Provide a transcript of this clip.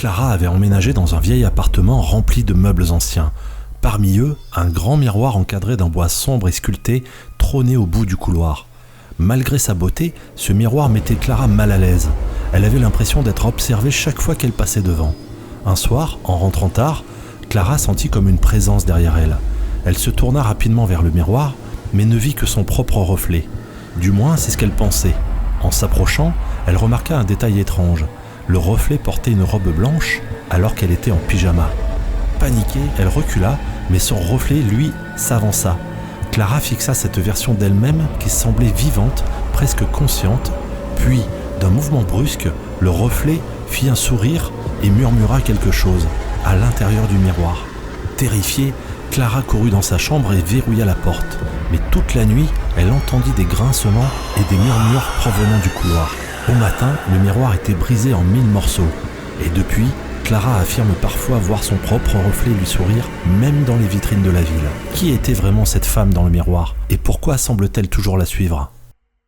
Clara avait emménagé dans un vieil appartement rempli de meubles anciens. Parmi eux, un grand miroir encadré d'un bois sombre et sculpté trônait au bout du couloir. Malgré sa beauté, ce miroir mettait Clara mal à l'aise. Elle avait l'impression d'être observée chaque fois qu'elle passait devant. Un soir, en rentrant tard, Clara sentit comme une présence derrière elle. Elle se tourna rapidement vers le miroir, mais ne vit que son propre reflet. Du moins, c'est ce qu'elle pensait. En s'approchant, elle remarqua un détail étrange. Le reflet portait une robe blanche alors qu'elle était en pyjama. Paniquée, elle recula, mais son reflet, lui, s'avança. Clara fixa cette version d'elle-même qui semblait vivante, presque consciente, puis, d'un mouvement brusque, le reflet fit un sourire et murmura quelque chose à l'intérieur du miroir. Terrifiée, Clara courut dans sa chambre et verrouilla la porte. Mais toute la nuit, elle entendit des grincements et des murmures provenant du couloir. Au matin, le miroir était brisé en 1000 morceaux. Et depuis, Clara affirme parfois voir son propre reflet lui sourire, même dans les vitrines de la ville. Qui était vraiment cette femme dans le miroir ? Et pourquoi semble-t-elle toujours la suivre ?